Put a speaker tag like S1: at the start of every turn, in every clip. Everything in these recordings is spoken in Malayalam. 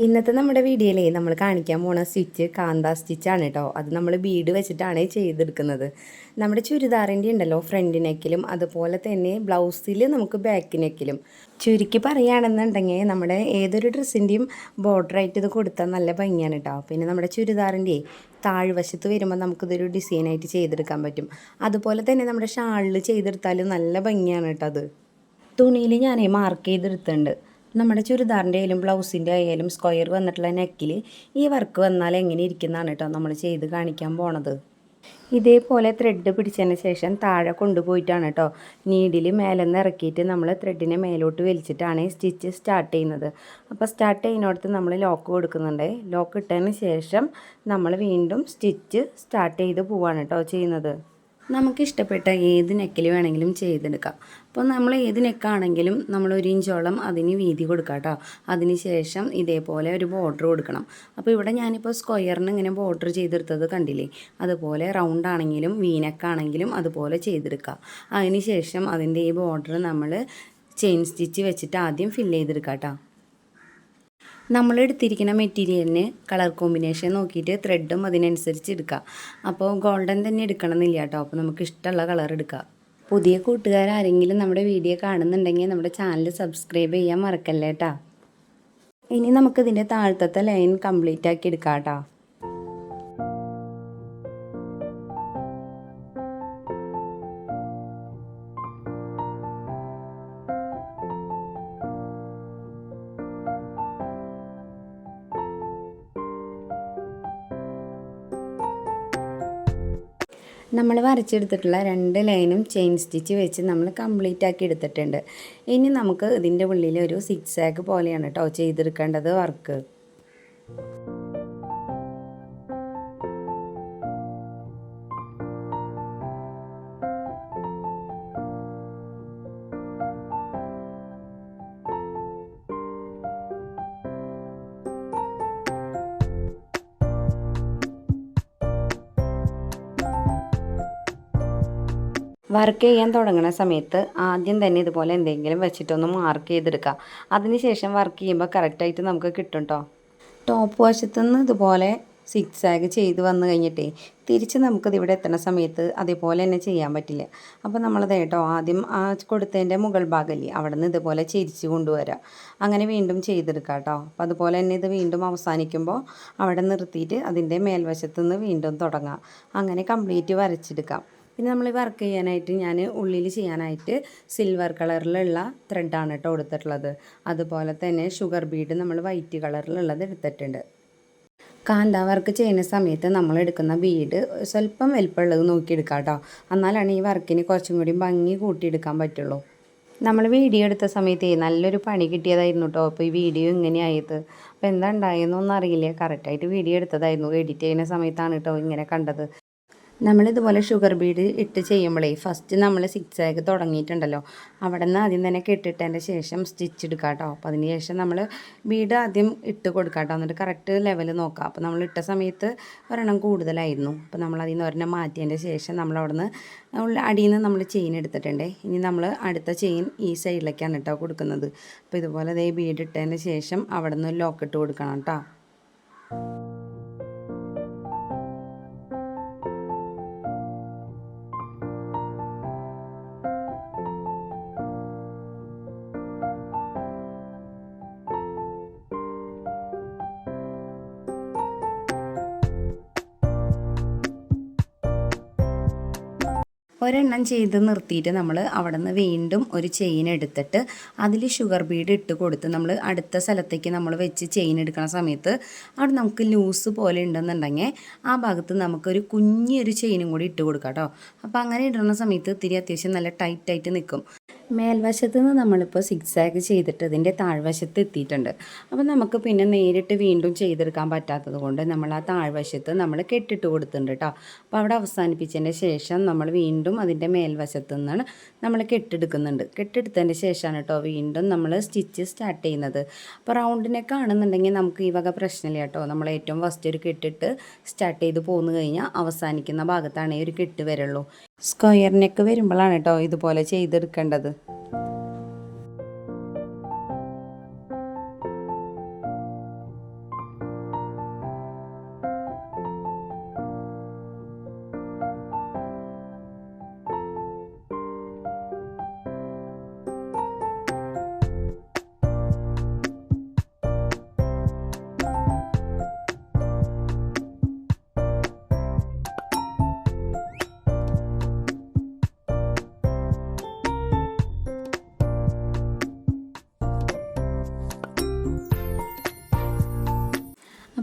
S1: ഇന്നത്തെ നമ്മുടെ വീഡിയോയിലേ നമ്മൾ കാണിക്കാൻ പോണ സ്റ്റിച്ച് കാന്ത സ്റ്റിച്ചാണ് കേട്ടോ. അത് നമ്മൾ ബീഡ് വെച്ചിട്ടാണ് ചെയ്തെടുക്കുന്നത്. നമ്മുടെ ചുരിദാറിൻ്റെ ഉണ്ടല്ലോ ഫ്രണ്ട് നെക്കിലും അതുപോലെ തന്നെ ബ്ലൗസിൽ നമുക്ക് ബാക്ക് നെക്കിലും. ചുരുക്കി പറയുകയാണെന്നുണ്ടെങ്കിൽ നമ്മുടെ ഏതൊരു ഡ്രസ്സിൻ്റെയും ബോർഡറായിട്ട് ഇത് കൊടുത്താൽ നല്ല ഭംഗിയാണ് കേട്ടോ. പിന്നെ നമ്മുടെ ചുരിദാറിൻ്റെ താഴ്വശത്ത് വരുമ്പോൾ നമുക്കിതൊരു ഡിസൈനായിട്ട് ചെയ്തെടുക്കാൻ പറ്റും. അതുപോലെ തന്നെ നമ്മുടെ ഷാളിൽ ചെയ്തെടുത്താലും നല്ല ഭംഗിയാണ് കേട്ടോ. അത് തുണിയിൽ ഞാൻ മാർക്ക് ചെയ്തെടുത്തിട്ടുണ്ട്. നമ്മുടെ ചുരിദാറിൻ്റെ ആയാലും ബ്ലൗസിൻ്റെ ആയാലും സ്ക്വയർ വന്നിട്ടുള്ള നെക്കിൽ ഈ വർക്ക് വന്നാൽ എങ്ങനെ ഇരിക്കുന്നതാണ് കേട്ടോ നമ്മൾ ചെയ്ത് കാണിക്കാൻ പോണത്. ഇതേപോലെ ത്രെഡ് പിടിച്ചതിന് ശേഷം താഴെ കൊണ്ടുപോയിട്ടാണ് കേട്ടോ നീഡിൽ മേലെ നിന്ന് ഇറക്കിയിട്ട് നമ്മൾ ത്രെഡിനെ മേലോട്ട് വലിച്ചിട്ടാണ് സ്റ്റിച്ച് സ്റ്റാർട്ട് ചെയ്യുന്നത്. അപ്പോൾ സ്റ്റാർട്ട് ചെയ്യുന്നിടത്ത് നമ്മൾ ലോക്ക് കൊടുക്കുന്നുണ്ട്. ലോക്ക് ഇട്ടതിന് ശേഷം നമ്മൾ വീണ്ടും സ്റ്റിച്ച് സ്റ്റാർട്ട് ചെയ്ത് പോവാണ് കേട്ടോ ചെയ്യുന്നത്. നമുക്കിഷ്ടപ്പെട്ട ഏത് നെക്കിൽ വേണമെങ്കിലും ചെയ്തെടുക്കാം. അപ്പോൾ നമ്മൾ ഏത് നെക്കാണെങ്കിലും നമ്മൾ 1 ഇഞ്ചോളം അതിന് വീതി കൊടുക്കാം കേട്ടോ. അതിന് ശേഷം ഇതേപോലെ ഒരു ബോർഡർ കൊടുക്കണം. അപ്പോൾ ഇവിടെ ഞാനിപ്പോൾ സ്ക്വയറിന് ഇങ്ങനെ ബോർഡർ ചെയ്തെടുത്തത് കണ്ടില്ലേ, അതുപോലെ റൗണ്ട് ആണെങ്കിലും വീനെക്കാണെങ്കിലും അതുപോലെ ചെയ്തെടുക്കാം. അതിന് ശേഷം അതിൻ്റെ ഈ ബോർഡർ നമ്മൾ ചെയിൻ സ്റ്റിച്ച് വെച്ചിട്ട് ആദ്യം ഫില്ല് ചെയ്തെടുക്കാം കേട്ടോ. നമ്മൾ എടുത്തിരിക്കുന്ന മെറ്റീരിയലിന് കളർ കോമ്പിനേഷൻ നോക്കിയിട്ട് ത്രെഡും അതിനനുസരിച്ച് എടുക്കുക. അപ്പോൾ ഗോൾഡൻ തന്നെ എടുക്കണമെന്നില്ല കേട്ടോ. അപ്പോൾ നമുക്ക് ഇഷ്ടമുള്ള കളർ എടുക്കുക. പുതിയ കൂട്ടുകാരാരെങ്കിലും നമ്മുടെ വീഡിയോ കാണുന്നുണ്ടെങ്കിൽ നമ്മുടെ ചാനൽ സബ്സ്ക്രൈബ് ചെയ്യാൻ മറക്കല്ലേ കേട്ടോ. ഇനി നമുക്കിതിൻ്റെ താഴത്തെ ലൈൻ കംപ്ലീറ്റ് ആക്കി എടുക്കാം കേട്ടോ. നമ്മൾ വരച്ചെടുത്തിട്ടുള്ള 2 ലൈനും ചെയിൻ സ്റ്റിച്ച് വെച്ച് നമ്മൾ കംപ്ലീറ്റ് ആക്കി എടുത്തിട്ടുണ്ട്. ഇനി നമുക്ക് ഇതിൻ്റെ ഉള്ളിൽ ഒരു സിക്സാഗ് പോലെയാണ് കേട്ടോ ചെയ്തെടുക്കേണ്ടത് വർക്ക്. വർക്ക് ചെയ്യാൻ തുടങ്ങുന്ന സമയത്ത് ആദ്യം തന്നെ ഇതുപോലെ എന്തെങ്കിലും വെച്ചിട്ടൊന്ന് മാർക്ക് ചെയ്തെടുക്കുക. അതിനുശേഷം വർക്ക് ചെയ്യുമ്പോൾ കറക്റ്റായിട്ട് നമുക്ക് കിട്ടും കേട്ടോ. ടോപ്പ് വശത്തുനിന്ന് ഇതുപോലെ സിക്സാഗ് ചെയ്ത് വന്നു കഴിഞ്ഞിട്ടേ തിരിച്ച് നമുക്കിത് ഇവിടെ എത്തുന്ന സമയത്ത് അതേപോലെ തന്നെ ചെയ്യാൻ പറ്റില്ല. അപ്പോൾ നമ്മളത് കേട്ടോ ആദ്യം ആ കൊടുത്തതിൻ്റെ മുകൾ ഭാഗമല്ലേ അവിടെ നിന്ന് ഇതുപോലെ ചിരിച്ച് കൊണ്ടുവരാം. അങ്ങനെ വീണ്ടും ചെയ്തെടുക്കാം കേട്ടോ. അപ്പോൾ അതുപോലെ തന്നെ ഇത് വീണ്ടും അവസാനിക്കുമ്പോൾ അവിടെ നിർത്തിയിട്ട് അതിൻ്റെ മേൽവശത്തുനിന്ന് വീണ്ടും തുടങ്ങാം. അങ്ങനെ കംപ്ലീറ്റ് വരച്ചെടുക്കാം. പിന്നെ നമ്മൾ വർക്ക് ചെയ്യാനായിട്ട് ഞാൻ ഉള്ളിൽ ചെയ്യാനായിട്ട് സിൽവർ കളറിലുള്ള ത്രെഡാണ് കേട്ടോ എടുത്തിട്ടുള്ളത്. അതുപോലെ തന്നെ ഷുഗർ ബീഡ് നമ്മൾ വൈറ്റ് കളറിലുള്ളത് എടുത്തിട്ടുണ്ട്. കാന്ത വർക്ക് ചെയ്യുന്ന സമയത്ത് നമ്മൾ എടുക്കുന്ന ബീഡ് സ്വല്പം വലിപ്പമുള്ളത് നോക്കിയെടുക്കാം കേട്ടോ. എന്നാലാണ് ഈ വർക്കിന് കുറച്ചും കൂടി ഭംഗി കൂട്ടിയെടുക്കാൻ പറ്റുള്ളൂ. നമ്മൾ വീഡിയോ എടുത്ത സമയത്ത് നല്ലൊരു പണി കിട്ടിയതായിരുന്നു കേട്ടോ. അപ്പോൾ ഈ വീഡിയോ ഇങ്ങനെയായത്. അപ്പോൾ എന്താ ഉണ്ടായെന്നൊന്നും അറിയില്ല. കറക്റ്റായിട്ട് വീഡിയോ എടുത്തതായിരുന്നു. എഡിറ്റ് ചെയ്യുന്ന സമയത്താണ് കേട്ടോ ഇങ്ങനെ കണ്ടത്. നമ്മളിതുപോലെ ഷുഗർ ബീഡ് ഇട്ട് ചെയ്യുമ്പോഴേ ഫസ്റ്റ് നമ്മൾ സിക്സാഗ് തുടങ്ങിയിട്ടുണ്ടല്ലോ അവിടെ നിന്ന് ആദ്യം തന്നെ കെട്ടിട്ടതിൻ്റെ ശേഷം സ്റ്റിച്ച് എടുക്കാം കേട്ടോ. അപ്പോൾ അതിന് ശേഷം നമ്മൾ ബീഡ് ആദ്യം ഇട്ട് കൊടുക്കാം കേട്ടോ. എന്നിട്ട് കറക്റ്റ് ലെവൽ നോക്കാം. അപ്പോൾ നമ്മൾ ഇട്ട സമയത്ത് ഒരെണ്ണം കൂടുതലായിരുന്നു. അപ്പോൾ നമ്മൾ അതിൽ നിന്ന് ഒരെണ്ണം മാറ്റിയതിൻ്റെ ശേഷം നമ്മളവിടെ നിന്ന് അടിയിൽ നിന്ന് നമ്മൾ ചെയിൻ എടുത്തിട്ടുണ്ട്. ഇനി നമ്മൾ അടുത്ത ചെയിൻ ഈ സൈഡിലേക്കാണ് കേട്ടോ കൊടുക്കുന്നത്. അപ്പോൾ ഇതുപോലെ അതേ ബീഡ് ഇട്ടതിന് ശേഷം അവിടെ നിന്ന് ലോക്ക് ഇട്ട് കൊടുക്കണം കേട്ടോ. ഒരെണ്ണം ചെയ്ത് നിർത്തിയിട്ട് നമ്മൾ അവിടെ നിന്ന് വീണ്ടും ഒരു ചെയിൻ എടുത്തിട്ട് അതിൽ ഷുഗർ ബീഡ് ഇട്ട് കൊടുത്ത് നമ്മൾ അടുത്ത സ്ഥലത്തേക്ക് നമ്മൾ വെച്ച് ചെയിൻ എടുക്കുന്ന സമയത്ത് അവിടെ നമുക്ക് ലൂസ് പോലെ ഉണ്ടെന്നുണ്ടെങ്കിൽ ആ ഭാഗത്ത് നമുക്കൊരു കുഞ്ഞൊരു ചെയിനും കൂടി ഇട്ട് കൊടുക്കാം കേട്ടോ. അപ്പോൾ അങ്ങനെ ഇടുന്ന സമയത്ത് ഇത്തിരി അത്യാവശ്യം നല്ല ടൈറ്റായിട്ട് നിൽക്കും. മേൽവശത്ത് നിന്ന് നമ്മളിപ്പോൾ സിക്സാഗ് ചെയ്തിട്ട് ഇതിൻ്റെ താഴ്വശത്ത് എത്തിയിട്ടുണ്ട്. അപ്പോൾ നമുക്ക് പിന്നെ നേരിട്ട് വീണ്ടും ചെയ്തെടുക്കാൻ പറ്റാത്തത് കൊണ്ട് നമ്മൾ ആ താഴ്വശത്ത് നമ്മൾ കെട്ടിട്ട് കൊടുത്തിട്ടുണ്ട് കേട്ടോ. അപ്പോൾ അവിടെ അവസാനിപ്പിച്ചതിൻ്റെ ശേഷം നമ്മൾ വീണ്ടും അതിൻ്റെ മേൽവശത്ത് നിന്നാണ് നമ്മൾ കെട്ടെടുക്കുന്നുണ്ട്. കെട്ടെടുത്തതിൻ്റെ ശേഷമാണ് കേട്ടോ വീണ്ടും നമ്മൾ സ്റ്റിച്ച് സ്റ്റാർട്ട് ചെയ്യുന്നത്. അപ്പോൾ റൗണ്ടിനൊക്കെ ആണെന്നുണ്ടെങ്കിൽ നമുക്ക് ഈ വക പ്രശ്നമില്ല കേട്ടോ. നമ്മൾ ഏറ്റവും ഫസ്റ്റ് ഒരു കെട്ടിട്ട് സ്റ്റാർട്ട് ചെയ്ത് പോന്നു കഴിഞ്ഞാൽ അവസാനിക്കുന്ന ഭാഗത്താണ് ഈ ഒരു കെട്ട് വരുള്ളൂ. സ്ക്വയർ നെക്ക് വരുമ്പോഴാണ് കേട്ടോ ഇതുപോലെ ചെയ്തെടുക്കേണ്ടത്.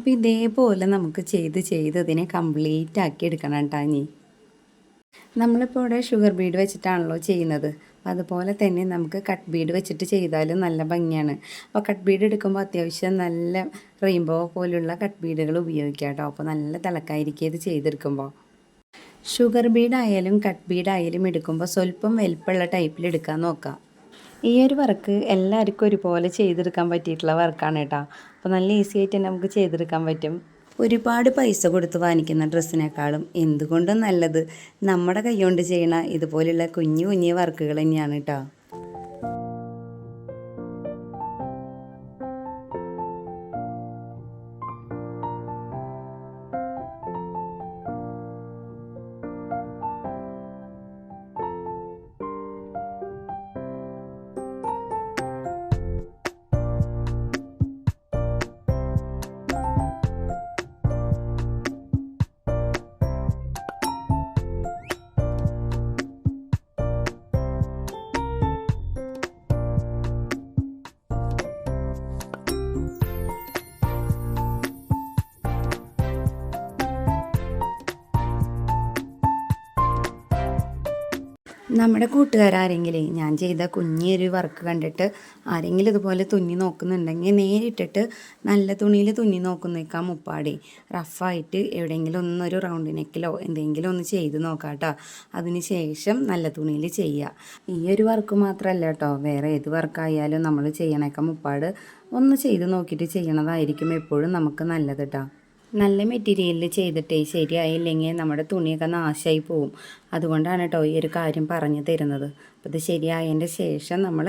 S1: അപ്പോൾ ഇതേപോലെ നമുക്ക് ചെയ്ത് ഇതിനെ കംപ്ലീറ്റ് ആക്കി എടുക്കണം കേട്ടോ. ഇനി നമ്മളിപ്പോൾ ഇവിടെ ഷുഗർ ബീഡ് വെച്ചിട്ടാണല്ലോ ചെയ്യുന്നത്. അപ്പോൾ അതുപോലെ തന്നെ നമുക്ക് കട്ട് ബീഡ് വെച്ചിട്ട് ചെയ്താലും നല്ല ഭംഗിയാണ്. അപ്പോൾ കട്ട് ബീഡ് എടുക്കുമ്പോൾ അത്യാവശ്യം നല്ല റെയിൻബോ പോലുള്ള കട്ട് ബീഡുകൾ ഉപയോഗിക്കാം കേട്ടോ. അപ്പോൾ നല്ല തിളക്കായിരിക്കും ഇത് ചെയ്തെടുക്കുമ്പോൾ. ഷുഗർ ബീഡായാലും കട്ട് ബീഡായാലും എടുക്കുമ്പോൾ സ്വല്പം വലിപ്പമുള്ള ടൈപ്പിൽ എടുക്കാൻ നോക്കാം. ഈ ഒരു വർക്ക് എല്ലാവർക്കും ഒരുപോലെ ചെയ്തെടുക്കാൻ പറ്റിയിട്ടുള്ള വർക്കാണ് കേട്ടോ. അപ്പോൾ നല്ല ഈസി ആയിട്ട് തന്നെ നമുക്ക് ചെയ്തെടുക്കാൻ പറ്റും. ഒരുപാട് പൈസ കൊടുത്ത് വാങ്ങിക്കുന്ന ഡ്രസ്സിനേക്കാളും എന്തുകൊണ്ടും നല്ലത് നമ്മുടെ കൈകൊണ്ട് ചെയ്യണ ഇതുപോലുള്ള കുഞ്ഞു കുഞ്ഞു വർക്കുകൾ തന്നെയാണ് കേട്ടോ. നമ്മുടെ കൂട്ടുകാരാരെങ്കിലും ഞാൻ ചെയ്ത കുഞ്ഞൊരു വർക്ക് കണ്ടിട്ട് ആരെങ്കിലും ഇതുപോലെ തുന്നി നോക്കുന്നുണ്ടെങ്കിൽ നേരിട്ടിട്ട് നല്ല തുണിയിൽ തുന്നി നോക്കുന്നേക്കാം മുപ്പാടി റഫായിട്ട് എവിടെയെങ്കിലും ഒന്നൊരു റൗണ്ട് നെക്കിലോ എന്തെങ്കിലും ഒന്ന് ചെയ്ത് നോക്കാം കേട്ടോ. അതിന് ശേഷം നല്ല തുണിയിൽ ചെയ്യുക. ഈ ഒരു വർക്ക് മാത്രമല്ല കേട്ടോ, വേറെ ഏത് വർക്കായാലും നമ്മൾ ചെയ്യണേക്കാം മുപ്പാട് ഒന്ന് ചെയ്ത് നോക്കിയിട്ട് ചെയ്യണതായിരിക്കും എപ്പോഴും നമുക്ക് നല്ലത് കേട്ടോ. നല്ല മെറ്റീരിയലിൽ ചെയ്തിട്ടേ ശരിയായില്ലെങ്കിൽ നമ്മുടെ തുണിയൊക്കെ നാശമായി പോവും. അതുകൊണ്ടാണ് കേട്ടോ ഈ ഒരു കാര്യം പറഞ്ഞു തരുന്നത്. അപ്പോൾ ഇത് ശരിയായതിൻ്റെ ശേഷം നമ്മൾ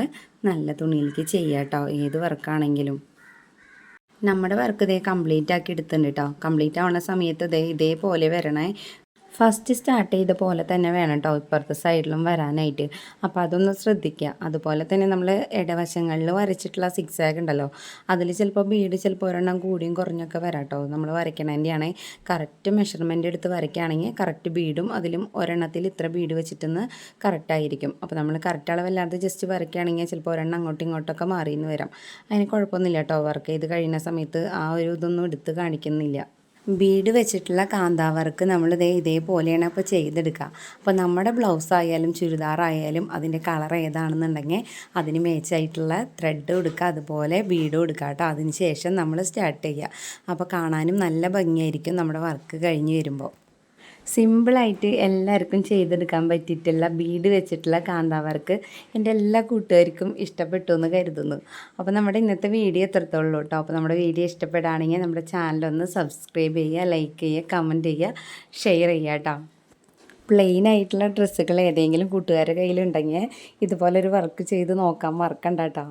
S1: നല്ല തുണിയിലേക്ക് ചെയ്യുക കേട്ടോ, ഏത് വർക്കാണെങ്കിലും. നമ്മുടെ വർക്ക് ഇതേ കംപ്ലീറ്റ് ആക്കി എടുത്തിട്ടുണ്ട് കേട്ടോ. കംപ്ലീറ്റ് ആവുന്ന സമയത്ത് ഇതേപോലെ വരണേ. ഫസ്റ്റ് സ്റ്റാർട്ട് ചെയ്ത പോലെ തന്നെ വേണം കേട്ടോ ഇപ്പുറത്തെ സൈഡിലും വരാനായിട്ട്. അപ്പോൾ അതൊന്ന് ശ്രദ്ധിക്കുക. അതുപോലെ തന്നെ നമ്മൾ ഇടവശങ്ങളിൽ വരച്ചിട്ടുള്ള സിക്സാഗ് ഉണ്ടല്ലോ, അതിൽ ചിലപ്പോൾ ബീഡ് ചിലപ്പോൾ ഒരെണ്ണം കൂടിയും കുറഞ്ഞൊക്കെ വരാം കേട്ടോ. നമ്മൾ വരയ്ക്കണതിൻ്റെയാണ് കറക്റ്റ് മെഷർമെൻ്റ് എടുത്ത് വരയ്ക്കുകയാണെങ്കിൽ കറക്റ്റ് ബീഡും അതിലും ഒരെണ്ണത്തിൽ ഇത്ര ബീഡ് വെച്ചിട്ടെന്ന് കറക്റ്റായിരിക്കും. അപ്പോൾ നമ്മൾ കറക്റ്റ് അളവല്ലാതെ ജസ്റ്റ് വരയ്ക്കുകയാണെങ്കിൽ ചിലപ്പോൾ ഒരെണ്ണം അങ്ങോട്ടും ഇങ്ങോട്ടൊക്കെ മാറിയെന്ന് വരാം. അതിന് കുഴപ്പമൊന്നുമില്ല കേട്ടോ. വർക്ക് ചെയ്ത് കഴിയുന്ന സമയത്ത് ആ ഒരു ഇതൊന്നും എടുത്ത് കാണിക്കുന്നില്ല. ബീഡ് വെച്ചിട്ടുള്ള കാന്താ വർക്ക് നമ്മൾ ഇതേപോലെയാണ് അപ്പോൾ ചെയ്തെടുക്കുക. അപ്പോൾ നമ്മുടെ ബ്ലൗസ് ആയാലും ചുരിദാറായാലും അതിൻ്റെ കളർ ഏതാണെന്നുണ്ടെങ്കിൽ അതിന് മേച്ചായിട്ടുള്ള ത്രെഡ് കൊടുക്കുക, അതുപോലെ ബീഡും കൊടുക്കുക കേട്ടോ. അതിന് ശേഷം നമ്മൾ സ്റ്റാർട്ട് ചെയ്യുക. അപ്പോൾ കാണാനും നല്ല ഭംഗിയായിരിക്കും നമ്മുടെ വർക്ക് കഴിഞ്ഞ് വരുമ്പോൾ. സിമ്പിളായിട്ട് എല്ലാവർക്കും ചെയ്തെടുക്കാൻ പറ്റിയിട്ടുള്ള ബീഡ് വെച്ചിട്ടുള്ള കാന്താ വർക്ക് എൻ്റെ എല്ലാ കൂട്ടുകാർക്കും ഇഷ്ടപ്പെട്ടു എന്ന് കരുതുന്നു. അപ്പോൾ നമ്മുടെ ഇന്നത്തെ വീഡിയോ എത്രത്തോളം കേട്ടോ. അപ്പോൾ നമ്മുടെ വീഡിയോ ഇഷ്ടപ്പെടുകയാണെങ്കിൽ നമ്മുടെ ചാനലൊന്ന് സബ്സ്ക്രൈബ് ചെയ്യുക, ലൈക്ക് ചെയ്യുക, കമൻറ്റ് ചെയ്യുക, ഷെയർ ചെയ്യുക കേട്ടോ. പ്ലെയിൻ ആയിട്ടുള്ള ഡ്രസ്സുകൾ ഏതെങ്കിലും കൂട്ടുകാരുടെ കയ്യിലുണ്ടെങ്കിൽ ഇതുപോലൊരു വർക്ക് ചെയ്ത് നോക്കാൻ മറക്കണ്ട കേട്ടോ.